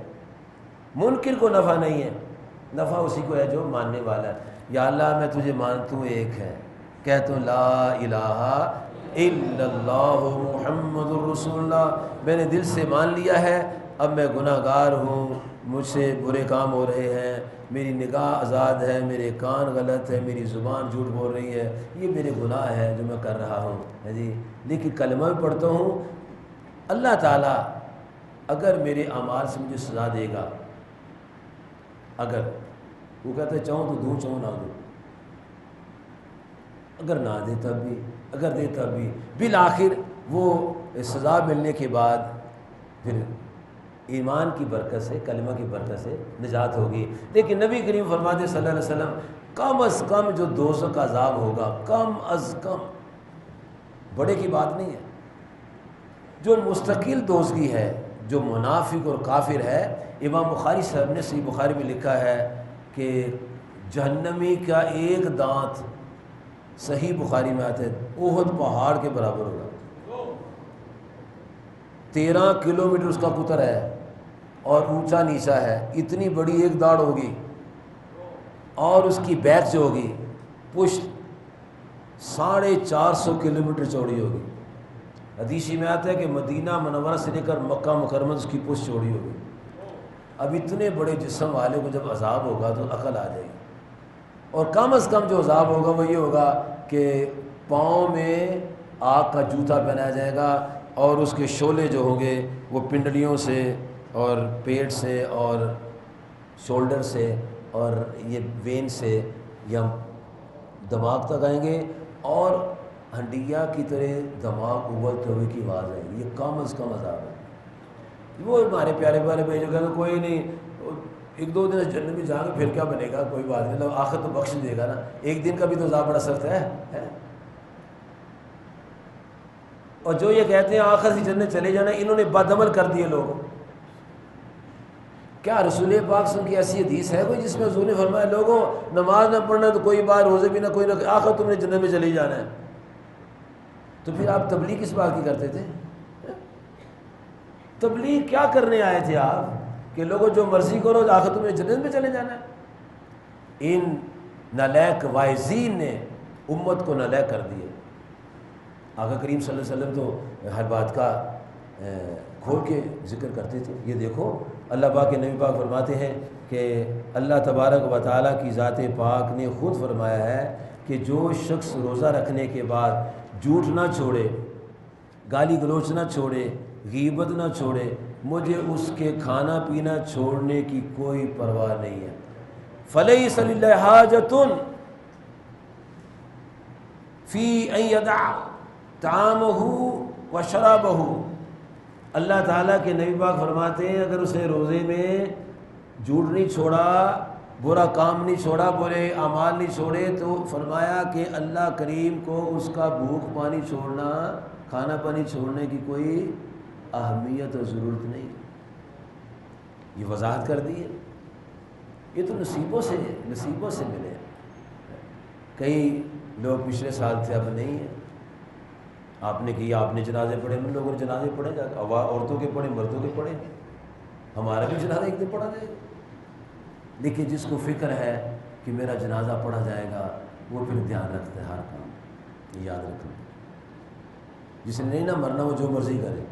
منکر کو نفع نہیں ہے، نفع اسی کو ہے جو ماننے والا ہے۔ یا اللہ میں تجھے مانتا ہوں ایک ہے، کہتا ہوں لا الہ الا اللہ محمد الرسول اللہ، میں نے دل سے مان لیا ہے، اب میں گناہ گار ہوں، مجھ سے برے کام ہو رہے ہیں، میری نگاہ آزاد ہے، میرے کان غلط ہے، میری زبان جھوٹ بول رہی ہے، یہ میرے گناہ ہے جو میں کر رہا ہوں، ہے جی، لیکن کلمہ بھی پڑھتا ہوں۔ اللہ تعالیٰ اگر میرے اعمال سے مجھے سزا دے گا، اگر وہ کہتا ہے چاہوں تو دوں چاہوں نہ دوں، اگر نہ دے تب بھی، اگر دے تب بھی، بالآخر وہ سزا ملنے کے بعد پھر ایمان کی برکت سے، کلمہ کی برکت سے نجات ہوگی۔ لیکن نبی کریم فرماتے صلی اللہ علیہ وسلم کم از کم جو دوزخ کا عذاب ہوگا، کم از کم، بڑے کی بات نہیں ہے، جو مستقل دوزخی ہے، جو منافق اور کافر ہے، امام بخاری صاحب نے صحیح بخاری میں لکھا ہے کہ جہنمی کا ایک دانت، صحیح بخاری میں آتا ہے، احد پہاڑ کے برابر ہوگا، 13 کلومیٹر اس کا قطر ہے اور اونچا نیچا ہے، اتنی بڑی ایک داڑھ ہوگی، اور اس کی بیک جو ہوگی پشت 450 کلومیٹر چوڑی ہوگی۔ حدیثی میں آتا ہے کہ مدینہ منورہ سے لے کر مکہ مکرمہ اس کی پشت چوڑی ہوگی۔ اب اتنے بڑے جسم والے کو جب عذاب ہوگا تو عقل آ جائے گی، اور کم از کم جو عذاب ہوگا وہ یہ ہوگا کہ پاؤں میں آگ کا جوتا پہنایا جائے گا، اور اس کے شعلے جو ہوں گے وہ پنڈلیوں سے اور پیٹ سے اور شولڈر سے اور یہ وین سے یا دماغ تک آئیں گے، اور ہنڈیا کی طرح دماغ ابلتے ہوئے کی آواز آئے گی۔ یہ کم از کم عذاب ہے۔ وہ ہمارے پیارے پیارے بھائی جو کہتے ہیں کوئی نہیں، 1-2 دن جنت میں جائیں گے پھر کیا بنے گا، کوئی بات نہیں، آخر تو بخش دے گا نا، ایک دن کا بھی تو عذاب بڑا سخت ہے۔ اور جو یہ کہتے ہیں آخر سے جنت چلے جانا، انہوں نے بدعمل کر دیے لوگ۔ کیا رسول پاک صلی اللہ علیہ وسلم کی ایسی حدیث ہے کوئی جس میں حضور نے فرمایا لوگوں نماز نہ پڑھنا تو کوئی بات، روزے بھی نہ کوئی نہ، آخر تم نے جنت میں چلے جانا ہے؟ تو پھر آپ تبلیغ کس بات کی کرتے تھے؟ تبلیغ کیا کرنے آئے تھے آپ کہ لوگوں جو مرضی کرو آخر تم نے جنت میں چلے جانا ہے؟ ان نالائق واعظین نے امت کو نالائق کر دیا۔ آقا کریم صلی اللہ علیہ وسلم تو ہر بات کا کھول کے ذکر کرتے تھے۔ یہ دیکھو اللہ پاک کے نبی پاک فرماتے ہیں کہ اللہ تبارک و تعالیٰ کی ذات پاک نے خود فرمایا ہے کہ جو شخص روزہ رکھنے کے بعد جھوٹ نہ چھوڑے، گالی گلوچ نہ چھوڑے، غیبت نہ چھوڑے، مجھے اس کے کھانا پینا چھوڑنے کی کوئی پرواہ نہیں ہے۔ فَلَيْسَ لِلَّهِ حَاجَةٌ فِي أَن يَدَعَ طَعَامَهُ وَشَرَابَهُ، اللہ تعالیٰ کے نبی پاک فرماتے ہیں اگر اسے روزے میں جھوٹ نہیں چھوڑا، برا کام نہیں چھوڑا، برے اعمال نہیں چھوڑے، تو فرمایا کہ اللہ کریم کو اس کا بھوک پانی چھوڑنا، کھانا پانی چھوڑنے کی کوئی اہمیت اور ضرورت نہیں۔ یہ وضاحت کر دی ہے۔ یہ تو نصیبوں سے ملے۔ کئی لوگ پچھلے سال تھے اب نہیں ہیں، آپ نے کیا، آپ نے جنازے پڑھے، ہم لوگوں نے جنازے پڑھے، جا کے عورتوں کے پڑھے، مردوں کے پڑھے، ہمارا بھی جنازہ ایک دن پڑھا جائے گا۔ لیکن جس کو فکر ہے کہ میرا جنازہ پڑھا جائے گا، وہ پھر دھیان رکھتا ہے ہر کام، یہ یاد رکھنا۔ جس نے نہیں نہ مرنا وہ جو مرضی کرے،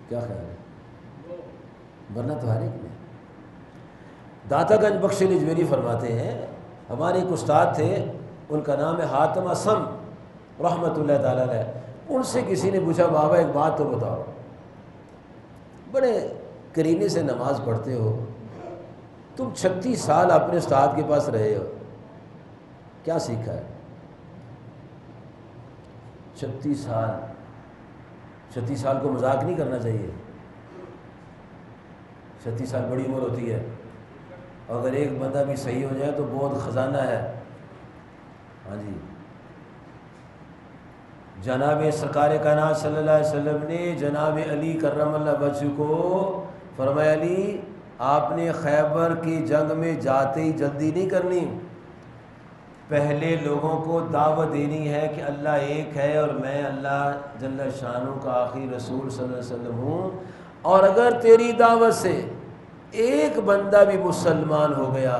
کیا خیال ہے؟ مرنا تو ہر ایک میں۔ داتا گنج بخش علی اجمیری فرماتے ہیں، ہمارے ایک استاد تھے، ان کا نام ہے حاتم اسم رحمۃ اللہ تعالیٰ علیہ۔ ان سے کسی نے پوچھا بابا ایک بات تو بتاؤ، بڑے کرینے سے نماز پڑھتے ہو، تم 36 سال اپنے استاد کے پاس رہے ہو، کیا سیکھا ہے؟ 36 سال کو مذاق نہیں کرنا چاہیے۔ 36 سال بڑی عمر ہوتی ہے، اگر ایک بندہ بھی صحیح ہو جائے تو بہت خزانہ ہے۔ ہاں جی، جناب سرکار کائنات صلی اللہ علیہ وسلم نے جناب علی کرم اللہ وجہ کو فرمایا، علی آپ نے خیبر کی جنگ میں جاتے ہی جلدی نہیں کرنی، پہلے لوگوں کو دعوت دینی ہے کہ اللہ ایک ہے اور میں اللہ جل شانہ کا آخری رسول صلی اللہ علیہ وسلم ہوں، اور اگر تیری دعوت سے ایک بندہ بھی مسلمان ہو گیا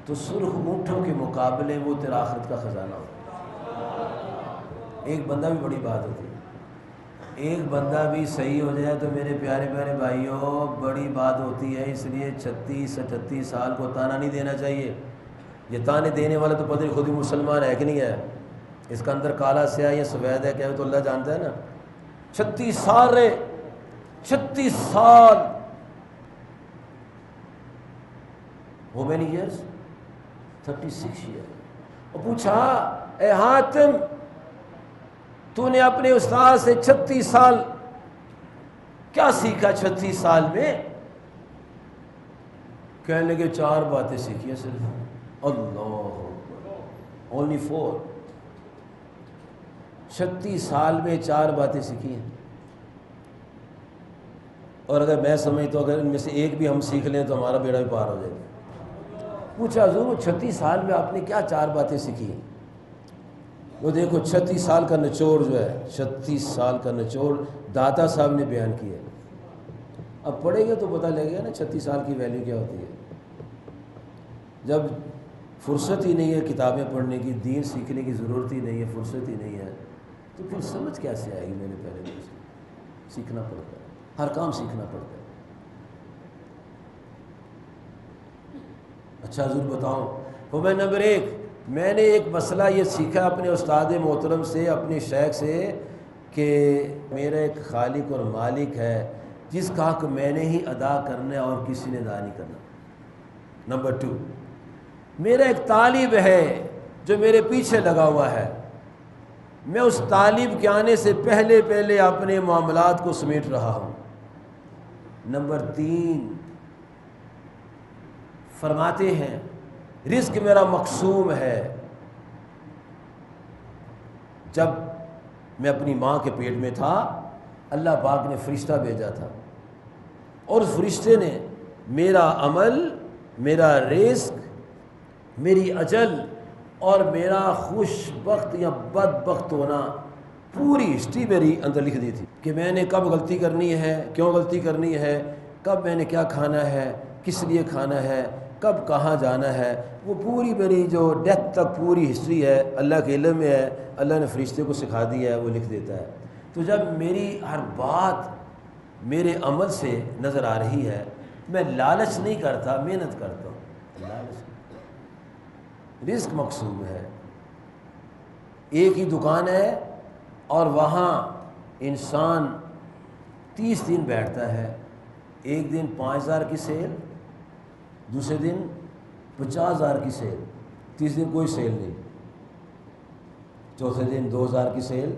تو سرخ اونٹوں کے مقابلے وہ تیرا آخرت کا خزانہ ہوگا۔ ایک بندہ بھی بڑی بات ہوتی ہے، ایک بندہ بھی صحیح ہو جائے تو میرے پیارے پیارے بھائیوں بڑی بات ہوتی ہے۔ اس لیے 36-38 سال کو تانا نہیں دینا چاہیے۔ یہ تانے دینے والا تو پتہ نہیں خود ہی مسلمان ہے کہ نہیں ہے، اس کا اندر کالا سیاہ یا سفید ہے کیا تو اللہ جانتا ہے نا۔ 36 سال رہے، 36 سال، how many years? 36 years۔ اور پوچھا اے حاتم، تو نے اپنے استاد سے 36 سال کیا سیکھا 36 سال میں؟ کہنے لگے 4 باتیں سیکھی ہیں صرف۔ اللہ، only 4۔ 36 سال میں 4 باتیں سیکھی ہیں، اور اگر میں سمجھتا ہوں اگر ان میں سے ایک بھی ہم سیکھ لیں تو ہمارا بیڑا بھی پار ہو جائے گا۔ پوچھا حضور 36 سال میں آپ نے کیا 4 باتیں سیکھی ہیں؟ وہ دیکھو 36 سال کا نچوڑ جو ہے، 36 سال کا نچوڑ داتا صاحب نے بیان کیا ہے۔ اب پڑھیں گے تو پتہ لگے گا نا 36 سال کی ویلیو کیا ہوتی ہے۔ جب فرصت ہی نہیں ہے کتابیں پڑھنے کی، دین سیکھنے کی ضرورت ہی نہیں ہے، فرصت ہی نہیں ہے، تو پھر سمجھ کیسے آئے گی؟ میں نے پہلے بھی سیکھنا پڑتا ہے، ہر کام سیکھنا پڑتا ہے۔ اچھا حضور بتاؤں، وہ میں نمبر 1 میں نے ایک مسئلہ یہ سیکھا اپنے استاد محترم سے، اپنے شیخ سے، کہ میرا ایک خالق اور مالک ہے جس کا حق میں نے ہی ادا کرنا ہے اور کسی نے ادا نہیں کرنا۔ نمبر 2 میرا ایک طالب ہے جو میرے پیچھے لگا ہوا ہے، میں اس طالب کے آنے سے پہلے اپنے معاملات کو سمیٹ رہا ہوں۔ نمبر 3 فرماتے ہیں رزق میرا مقسوم ہے۔ جب میں اپنی ماں کے پیٹ میں تھا، اللہ پاک نے فرشتہ بھیجا تھا، اور اس فرشتے نے میرا عمل، میرا رزق، میری اجل اور میرا خوش بخت یا بدبخت ہونا پوری ہسٹری میری اندر لکھ دی تھی، کہ میں نے کب غلطی کرنی ہے، کیوں غلطی کرنی ہے، کب میں نے کیا کھانا ہے، کس لیے کھانا ہے، کب کہاں جانا ہے، وہ پوری میری جو ڈیتھ تک پوری ہسٹری ہے اللہ کے علم میں ہے، اللہ نے فرشتے کو سکھا دیا ہے، وہ لکھ دیتا ہے۔ تو جب میری ہر بات میرے عمل سے نظر آ رہی ہے، میں لالچ نہیں کرتا، محنت کرتا ہوں۔ لالچ، رزق مقسوم ہے، ایک ہی دکان ہے اور وہاں انسان 30 دن بیٹھتا ہے، ایک دن 5000 کی سیل، دوسرے دن 50,000 کی سیل، تیسرے دن کوئی سیل نہیں، چوتھے دن 2000 کی سیل،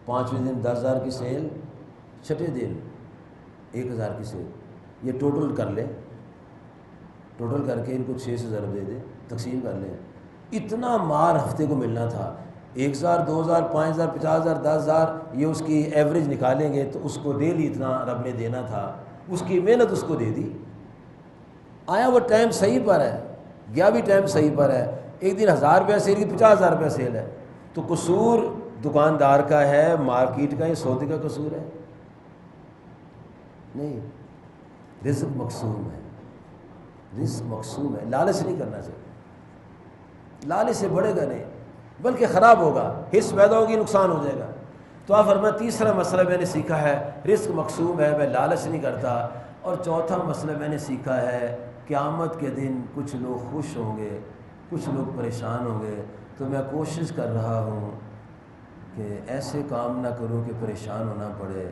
پانچویں دن 10,000 کی سیل، چھٹے دن 1000 کی سیل۔ یہ ٹوٹل کر لیں، ٹوٹل کر کے ان کو 6 سے ضرب دے دیں، تقسیم کر لیں، اتنا مار ہفتے کو ملنا تھا۔ 1000 2000 5000 50,000 10,000 یہ اس کی ایوریج نکالیں گے تو اس کو ڈیلی اتنا رب نے دینا تھا، اس کی محنت اس کو دے دی۔ آیا وہ ٹائم صحیح پر ہے، گیا بھی ٹائم صحیح پر ہے، ایک دن 1000 روپیہ سیل کی 50,000 روپیہ سیل ہے، تو قصور دکاندار کا ہے، مارکیٹ کا، یہ سودے کا قصور ہے؟ نہیں، رزق مقسوم ہے، رزق مقسوم ہے، لالچ نہیں کرنا چاہیے، لالچ سے بڑھے گا نہیں بلکہ خراب ہوگا، حس پیدا ہوگی، نقصان ہو جائے گا۔ تو آپ فرمایا تیسرا مسئلہ میں نے سیکھا ہے رزق مقسوم ہے، میں لالچ نہیں کرتا، اور چوتھا مسئلہ میں نے سیکھا ہے قیامت کے دن کچھ لوگ خوش ہوں گے، کچھ لوگ پریشان ہوں گے، تو میں کوشش کر رہا ہوں کہ ایسے کام نہ کروں کہ پریشان ہونا پڑے۔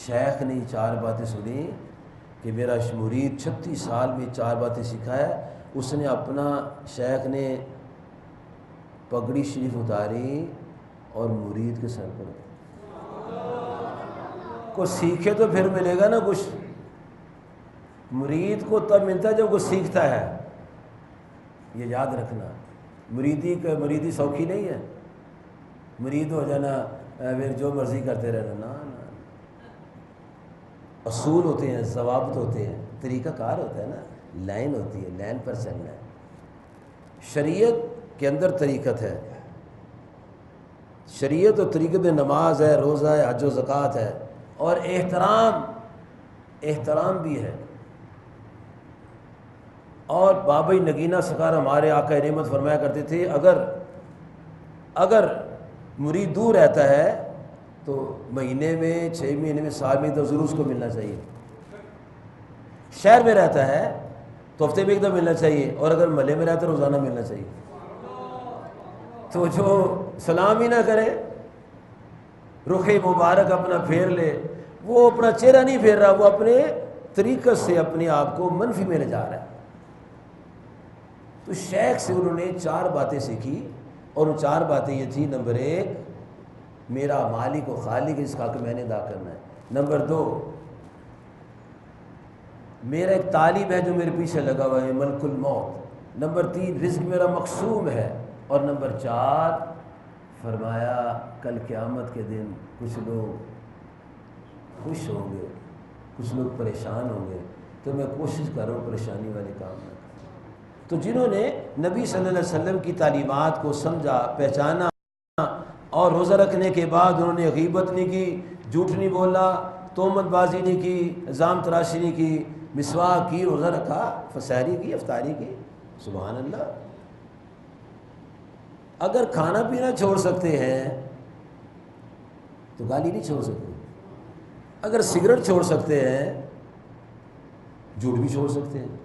شیخ نے 4 باتیں سنی کہ میرا مرید 36 سال میں 4 باتیں سیکھا ہے، اس نے اپنا، شیخ نے پگڑی شریف اتاری اور مرید کے سر پر کو سیکھے تو پھر ملے گا نا کچھ، مرید کو تب ملتا ہے جب کچھ سیکھتا ہے، یہ یاد رکھنا۔ مریدی سوکھی نہیں ہے، مرید ہو جانا پھر جو مرضی کرتے رہنا، نا نا، اصول ہوتے ہیں، ضوابط ہوتے ہیں، طریقہ کار ہوتا ہے نا، لائن ہوتی ہے، لائن پر چلنا ہے۔ شریعت کے اندر طریقت ہے، شریعت اور طریقت میں نماز ہے، روزہ ہے، حج و زکوٰۃ ہے، اور احترام بھی ہے۔ اور بابا نگینہ سرکار ہمارے آقا نعمت فرمایا کرتے تھے اگر مرید دور رہتا ہے تو مہینے میں، 6 مہینے میں، سال میں تو ضرور اس کو ملنا چاہیے۔ شہر میں رہتا ہے تو ہفتے میں 1 دفعہ ملنا چاہیے، اور اگر محلے میں رہتا ہے روزانہ ملنا چاہیے۔ تو جو سلام ہی نہ کرے، رخ مبارک اپنا پھیر لے، وہ اپنا چہرہ نہیں پھیر رہا، وہ اپنے طریقت سے اپنے آپ کو منفی میں لے جا رہا ہے۔ تو شیخ سے انہوں نے 4 باتیں سیکھی، اور وہ 4 باتیں یہ تھی: نمبر 1 میرا مالک و خالق اس کا حق میں نے ادا کرنا ہے، نمبر 2 میرا ایک طالب ہے جو میرے پیچھے لگا ہوا ہے، ملک الموت، نمبر 3 رزق میرا مقسوم ہے، اور نمبر 4 فرمایا کل قیامت کے دن کچھ لوگ خوش ہوں گے، کچھ لوگ پریشان ہوں گے، تو میں کوشش کر رہا ہوں پریشانی والے کام نہ کروں۔ تو جنہوں نے نبی صلی اللہ علیہ وسلم کی تعلیمات کو سمجھا، پہچانا، اور روزہ رکھنے کے بعد انہوں نے غیبت نہیں کی، جھوٹ نہیں بولا، تہمت بازی نہیں کی، الزام تراشی نہیں کی، مسواک کی، روزہ رکھا، سحری کی، افطاری کی، سبحان اللہ۔ اگر کھانا پینا چھوڑ سکتے ہیں تو گالی نہیں چھوڑ سکتے، اگر سگریٹ چھوڑ سکتے ہیں جھوٹ بھی چھوڑ سکتے ہیں۔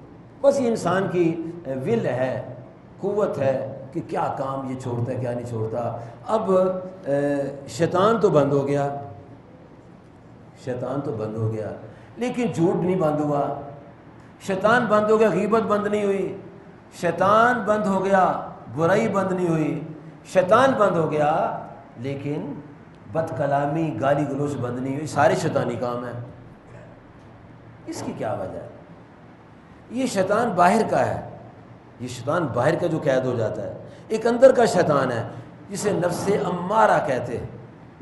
بس یہ انسان کی ول ہے، قوت ہے کہ کیا کام یہ چھوڑتا ہے، کیا نہیں چھوڑتا۔ اب شیطان تو بند ہو گیا، شیطان تو بند ہو گیا، لیکن جھوٹ نہیں بند ہوا۔ شیطان بند ہو گیا، غیبت بند نہیں ہوئی، شیطان بند ہو گیا، برائی بند نہیں ہوئی، شیطان بند ہو گیا، لیکن بد کلامی، گالی گلوچ بند نہیں ہوئی۔ سارے شیطانی کام ہیں۔ اس کی کیا وجہ ہے؟ یہ شیطان باہر کا ہے، یہ شیطان باہر کا جو قید ہو جاتا ہے۔ ایک اندر کا شیطان ہے جسے نفس امارہ کہتے ہیں،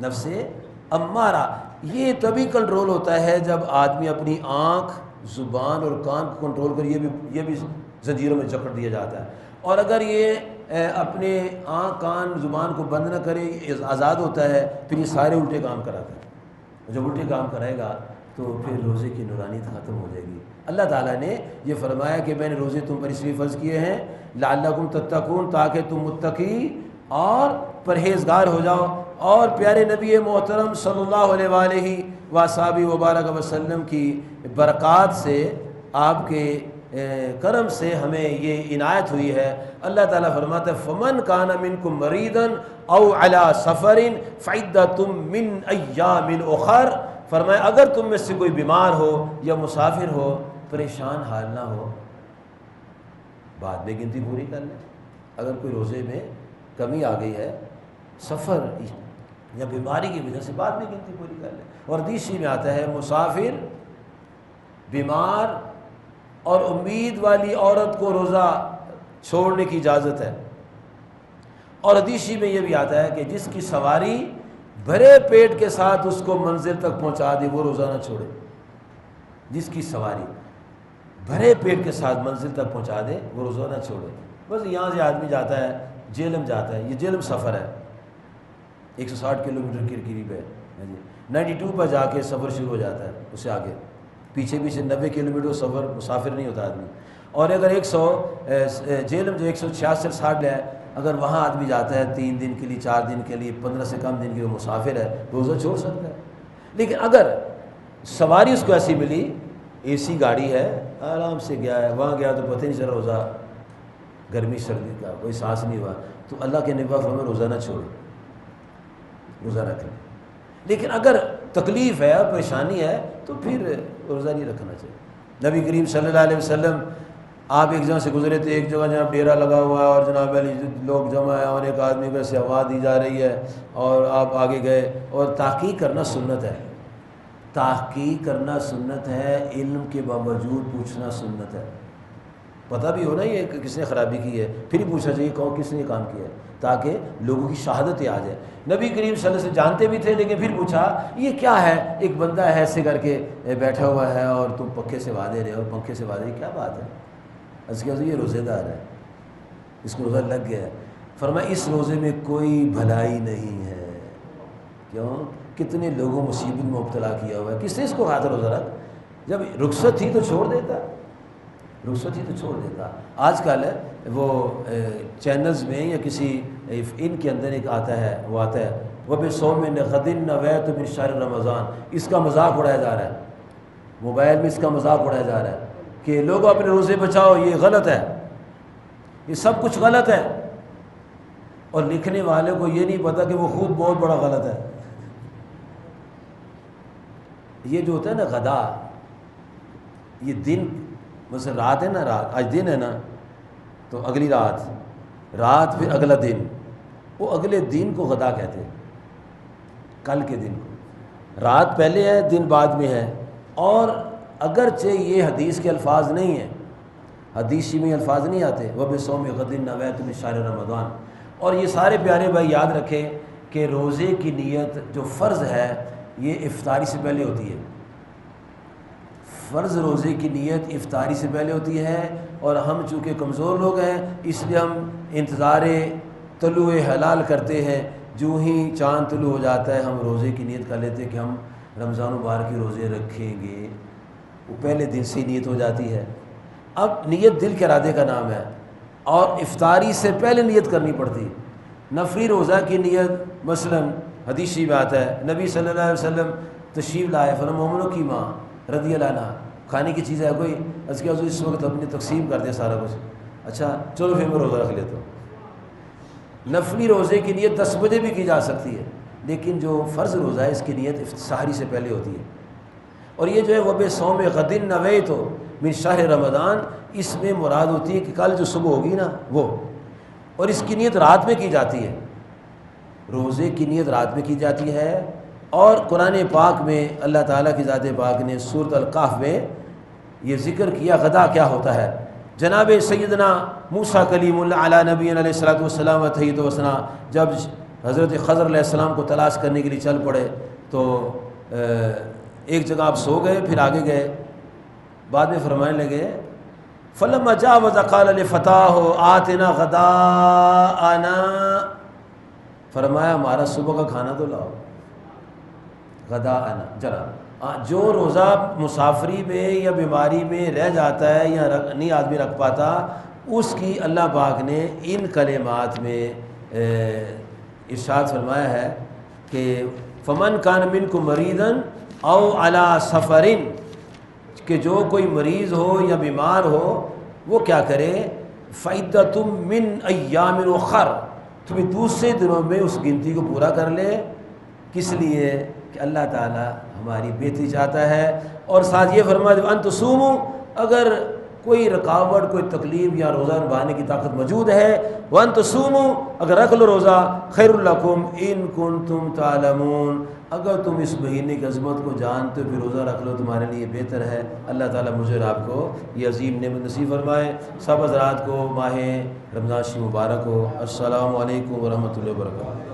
نفس امارہ۔ یہ تبھی کنٹرول ہوتا ہے جب آدمی اپنی آنکھ، زبان اور کان کو کنٹرول کر، یہ بھی زنجیروں میں جکڑ دیا جاتا ہے۔ اور اگر یہ اپنے آنکھ، کان، زبان کو بند نہ کرے، آزاد ہوتا ہے، پھر یہ سارے الٹے کام کراتا ہے۔ جب الٹے کام کرے گا تو پھر روزے کی نورانیت ختم ہو جائے گی۔ اللہ تعالیٰ نے یہ فرمایا کہ میں نے روزے تم پر اس لیے فرض کیے ہیں لعلکم تتقون، تاکہ تم متقی اور پرہیزگار ہو جاؤ۔ اور پیارے نبی محترم صلی اللہ علیہ وآلہ وصحبہ وبارک وسلم کی برکات سے، آپ کے کرم سے ہمیں یہ عنایت ہوئی ہے۔ اللہ تعالیٰ فرماتا ہے فمن کان منکم مریضا او علی سفر فعدۃ من ایام اخر، فرمایا اگر تم میں سے کوئی بیمار ہو یا مسافر ہو، پریشان حال نہ ہو، بعد میں گنتی پوری کر لیں۔ اگر کوئی روزے میں کمی آ گئی ہے، سفر یا بیماری کی وجہ سے، بعد میں گنتی پوری کر لیں۔ اور حدیث میں آتا ہے مسافر، بیمار اور امید والی عورت کو روزہ چھوڑنے کی اجازت ہے۔ اور حدیث میں یہ بھی آتا ہے کہ جس کی سواری بھرے پیٹ کے ساتھ اس کو منزل تک پہنچا دے وہ روزہ نہ چھوڑے۔ جس کی سواری بھرے پیٹ کے ساتھ منزل تک پہنچا دے وہ روزہ نہ چھوڑے۔ بس یہاں سے آدمی جاتا ہے جہلم جاتا ہے، یہ جہلم سفر ہے، 160 کلومیٹر کے قریب ہے جی، 92 پر جا کے سفر شروع ہو جاتا ہے، اس سے آگے پیچھے 90 کلومیٹر سفر مسافر نہیں ہوتا آدمی۔ اور اگر 100 جیلم جو 166-60 ہے، اگر وہاں آدمی جاتا ہے 3 دن کے لیے 4 دن کے لیے 15 سے کم دن کے لیے مسافر ہے، روزہ چھوڑ سکتا ہے۔ لیکن اگر سواری اس کو ایسی ملی، اے سی گاڑی ہے، آرام سے گیا ہے، وہاں گیا تو پتہ نہیں چلا روزہ گرمی سردی کا کوئی احساس نہیں ہوا، تو اللہ کے نبی فرمایا روزہ نہ چھوڑے، روزہ رکھ لیں۔ لیکن اگر تکلیف ہے پریشانی ہے تو پھر روزہ نہیں رکھنا چاہیے۔ نبی کریم صلی اللہ علیہ وسلم آپ ایک جگہ سے گزرے تھے، ایک جگہ جناب ڈیرا لگا ہوا ہے اور جناب علی لوگ جمع ہیں اور ایک آدمی کو ایسے آواز دی جا رہی ہے اور آپ آگے گئے، اور تحقیق کرنا سنت ہے، تحقیق کرنا سنت ہے، علم کے باوجود پوچھنا سنت ہے۔ پتہ بھی ہونا یہ کہ کس نے خرابی کی ہے، پھر ہی پوچھنا چاہیے کون کس نے یہ کام کیا ہے، تاکہ لوگوں کی شہادت آ جائے۔ نبی کریم صلی اللہ علیہ وسلم جانتے بھی تھے لیکن پھر پوچھا یہ کیا ہے، ایک بندہ ہے ایسے کر کے بیٹھا ہوا ہے اور تم پنکھے سے وعدے رہے ہو، پنکھے سے وعدے، کیا بات ہے؟ اس کے بعد یہ روزے دار ہے، اس کو روزہ لگ گیا ہے۔ فرمایا اس روزے میں کوئی بھلائی نہیں ہے۔ کیوں؟ کتنے لوگوں مصیبت میں مبتلا کیا ہوا ہے، کس نے اس کو ہاتھ روزہ رکھ؟ جب رخصت تھی تو چھوڑ دیتا، رخصت ہی تو چھوڑ دیتا۔ آج کل وہ چینلز میں یا کسی ان کے اندر ایک آتا ہے، وہ آتا ہے وَبِصَوْمٍ غَدٍ نَوَيْتُ مِنْ شَهْرِ رمضان، اس کا مذاق اڑایا جا رہا ہے، موبائل میں اس کا مذاق اڑایا جا رہا ہے کہ لوگوں اپنے روزے بچاؤ، یہ غلط ہے، یہ سب کچھ غلط ہے، اور لکھنے والے کو یہ نہیں پتا کہ وہ خود بہت بڑا غلط ہے۔ یہ جو ہوتا ہے نا غدا، یہ دن مثلا رات ہے نا، رات آج دن ہے نا، تو اگلی رات پھر اگلا دن، وہ اگلے دن کو غدا کہتے ہیں، کل کے دن کو۔ رات پہلے ہے، دن بعد میں ہے۔ اور اگرچہ یہ حدیث کے الفاظ نہیں ہیں، حدیث میں یہ الفاظ نہیں آتے وَبِصَوْمِ غَدٍ نَوَيْتُ مِنْ شَهْرِ رمضان۔ اور یہ سارے پیارے بھائی یاد رکھیں کہ روزے کی نیت جو فرض ہے یہ افطاری سے پہلے ہوتی ہے، فرض روزے کی نیت افطاری سے پہلے ہوتی ہے، اور ہم چونکہ کمزور لوگ ہیں اس لیے ہم انتظار طلوع ہلال کرتے ہیں، جو ہی چاند طلوع ہو جاتا ہے ہم روزے کی نیت کر لیتے ہیں کہ ہم رمضان مبارک کے روزے رکھیں گے، وہ پہلے دن سے نیت ہو جاتی ہے۔ اب نیت دل کے ارادے کا نام ہے، اور افطاری سے پہلے نیت کرنی پڑتی۔ نفلی روزہ کی نیت مثلا حدیث میں آتا ہے، نبی صلی اللہ علیہ وسلم تشریف لائے، فرمایا مومنوں کی ماں رضی اللہ عنہ، کھانے کی چیز ہے کوئی؟ اس کے اس وقت اپنی تقسیم کر دیں سارا کچھ، اچھا چلو پھر میں روزہ رکھ لیتا ہوں۔ نفلی روزے کی نیت 10 بجے بھی کی جا سکتی ہے، لیکن جو فرض روزہ ہے اس کی نیت سحری سے پہلے ہوتی ہے۔ اور یہ جو ہے وَبِصَوْمِ غَدٍ نَوَيْتُ مِنْ شَهْرِ رمضان، اس میں مراد ہوتی ہے کہ کل جو صبح ہوگی نا وہ، اور اس کی نیت رات میں کی جاتی ہے، روزے کی نیت رات میں کی جاتی ہے۔ اور قرآن پاک میں اللہ تعالیٰ کی ذات پاک نے سورۃ الکہف میں یہ ذکر کیا غدا کیا ہوتا ہے۔ جناب سیدنا موسیٰ کلیم اللہ علیہ نبی علیہ الصلوۃ والسلام و تحیۃ و ثنا جب حضرت خضر علیہ السلام کو تلاش کرنے کے لیے چل پڑے تو ایک جگہ آپ سو گئے، پھر آگے گئے، بعد میں فرمانے لگے فلما جاوز قال لفتاه آتنا غداءنا، فرمایا ہمارا صبح کا کھانا تو لاؤ، غداءنا ذرا۔ جو روزہ مسافری میں یا بیماری میں رہ جاتا ہے یا نہیں آدمی رکھ پاتا، اس کی اللہ پاک نے ان کلمات میں ارشاد فرمایا ہے کہ فمن کان منکم مریضا او علی سفر، کہ جو کوئی مریض ہو یا بیمار ہو وہ کیا کرے، فعدۃ من ایام اخر، تمہیں دوسرے دنوں میں اس گنتی کو پورا کر لے۔ کس لیے؟ کہ اللہ تعالیٰ ہماری بہتری چاہتا ہے۔ اور ساتھ یہ فرمایا ان تصوموا، اگر کوئی رکاوٹ کوئی تکلیف یا روزہ نبھانے کی طاقت موجود ہے، وان تصوموا، اگر رکھ لو روزہ، خیر لکم ان کنتم تعلمون، اگر تم اس مہینے کی عظمت کو جانتے ہو پھر روزہ رکھ لو، تمہارے لیے بہتر ہے۔ اللہ تعالیٰ مجھے اور آپ کو یہ عظیم نعمت نصیب فرمائے۔ سب حضرات کو ماہ رمضان شریف مبارک ہو۔ السلام علیکم ورحمۃ اللہ وبرکاتہ۔